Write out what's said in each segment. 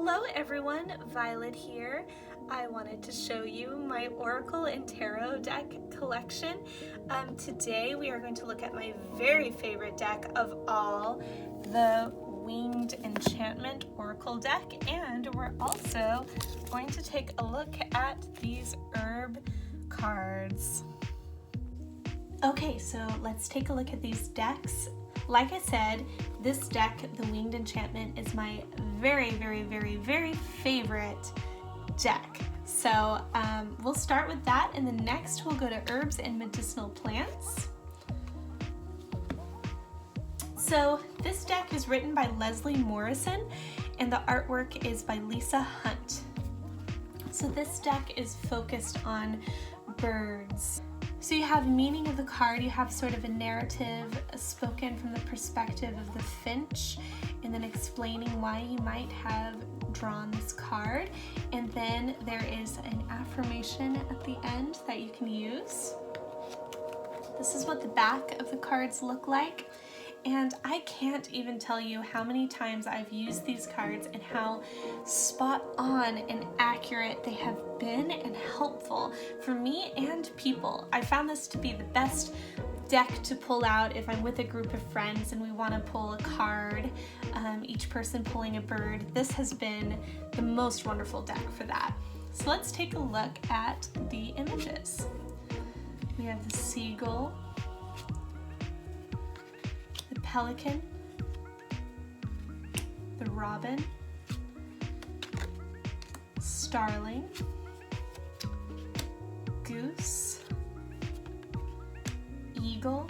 Hello everyone, Violet here. I wanted to show you my Oracle and Tarot deck collection. Today we are going to look at my very favorite deck of all, the Winged Enchantment Oracle deck, and we're also going to take a look at these herb cards. Okay, so let's take a look at these decks. Like I said, this deck, the Winged Enchantment, is my very favorite deck. So we'll start with that, and then next we'll go to herbs and medicinal plants. So this deck is written by Leslie Morrison, and the artwork is by Lisa Hunt. So this deck is focused on birds. So you have meaning of the card, you have sort of a narrative spoken from the perspective of the finch, and then explaining why you might have drawn this card. And then there is an affirmation at the end that you can use. This is what the back of the cards look like. And I can't even tell you how many times I've used these cards and how spot on and accurate they have been and helpful for me and people. I found this to be the best deck to pull out if I'm with a group of friends and we want to pull a card, each person pulling a bird. This has been the most wonderful deck for that. So let's take a look at the images. We have the seagull, the pelican, the robin, starling, goose, eagle,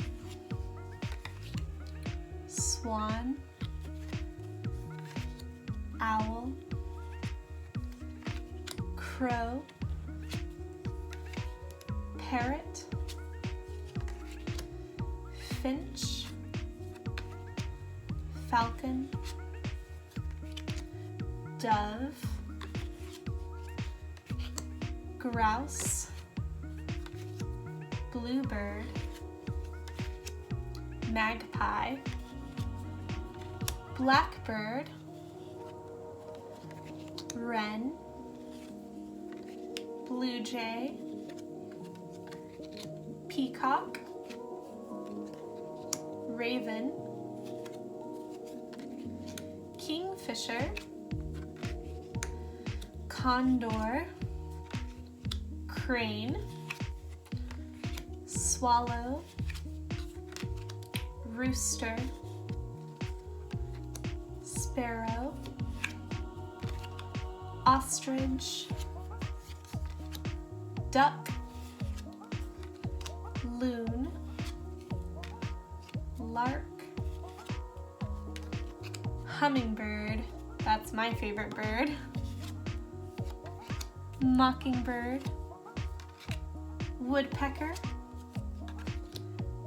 swan, owl, crow, parrot, finch, falcon, dove, grouse, bluebird, magpie, blackbird, wren, blue jay, peacock, raven, kingfisher, condor, crane, swallow, rooster, sparrow, ostrich, duck, loon, lark, hummingbird, that's my favorite bird, mockingbird, woodpecker,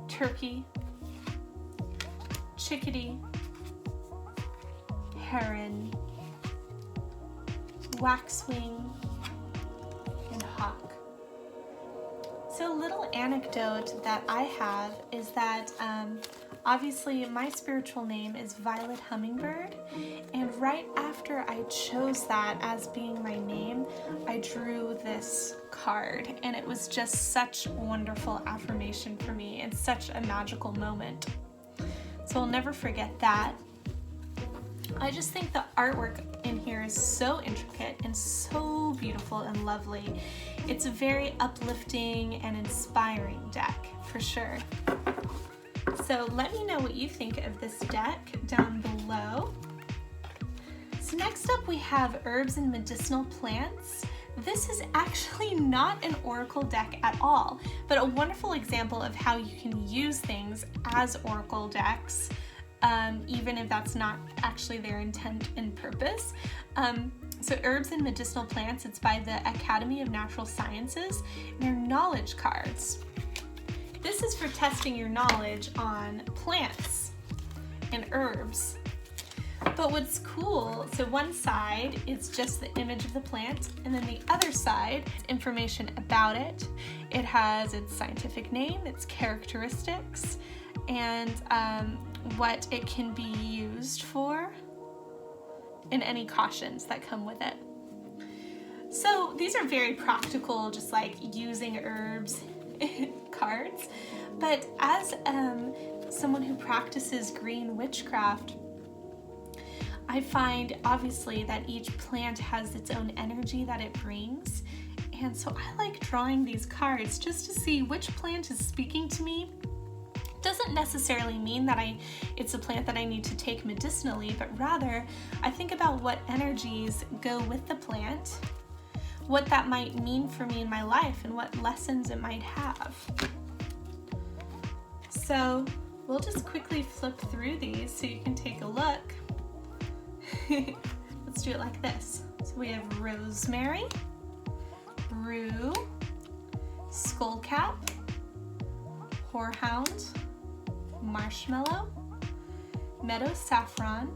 turkey, chickadee, heron, waxwing, and hawk. So a little anecdote that I have is that obviously my spiritual name is Violet Hummingbird, and right after I chose that as being my name, I drew this card, and it was just such wonderful affirmation for me and such a magical moment. So I'll never forget that. I just think the artwork in here is so intricate and so beautiful and lovely. It's a very uplifting and inspiring deck, for sure. So let me know what you think of this deck down below. So next up we have herbs and medicinal plants. This is actually not an oracle deck at all, but a wonderful example of how you can use things as oracle decks, even if that's not actually their intent and purpose. So herbs and medicinal plants, it's by the Academy of Natural Sciences, and they're knowledge cards. This is for testing your knowledge on plants and herbs. But what's cool, so one side is just the image of the plant, and then the other side is information about it. It has its scientific name, its characteristics, and what it can be used for. and any cautions that come with it. So these are very practical, just like using herbs cards. But as someone who practices green witchcraft, I find obviously that each plant has its own energy that it brings. And so I like drawing these cards just to see which plant is speaking to me. Doesn't necessarily mean that it's a plant that I need to take medicinally, but rather I think about what energies go with the plant, what that might mean for me in my life, and what lessons it might have. So we'll just quickly flip through these so you can take a look. Let's do it like this. So we have rosemary, rue, skullcap, horehound, marshmallow, meadow saffron,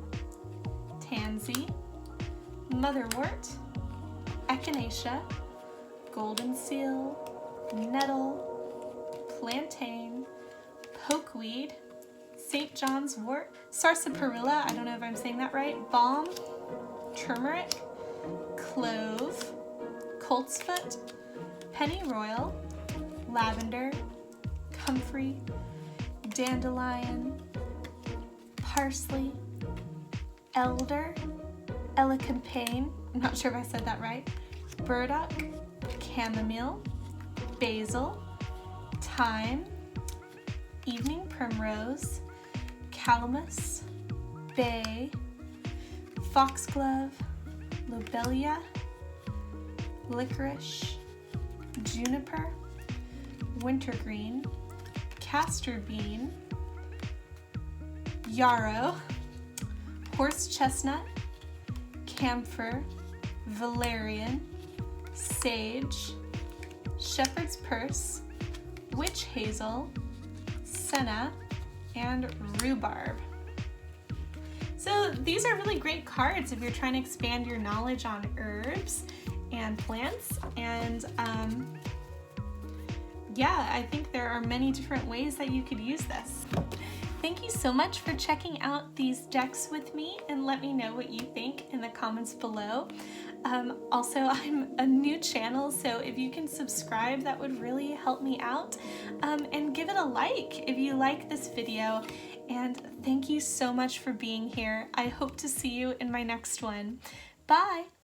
tansy, motherwort, echinacea, golden seal, nettle, plantain, pokeweed, St. John's wort, sarsaparilla, I don't know if I'm saying that right, balm, turmeric, clove, coltsfoot, pennyroyal, lavender, comfrey, dandelion, parsley, elder, elecampane, I'm not sure if I said that right, burdock, chamomile, basil, thyme, evening primrose, calamus, bay, foxglove, lobelia, licorice, juniper, wintergreen, castor bean, yarrow, horse chestnut, camphor, valerian, sage, shepherd's purse, witch hazel, senna, and rhubarb. So these are really great cards if you're trying to expand your knowledge on herbs and plants. And yeah, I think there are many different ways that you could use this. Thank you so much for checking out these decks with me, and let me know what you think in the comments below. Also, I'm a new channel, so if you can subscribe, that would really help me out. And give it a like if you like this video. And thank you so much for being here. I hope to see you in my next one. Bye!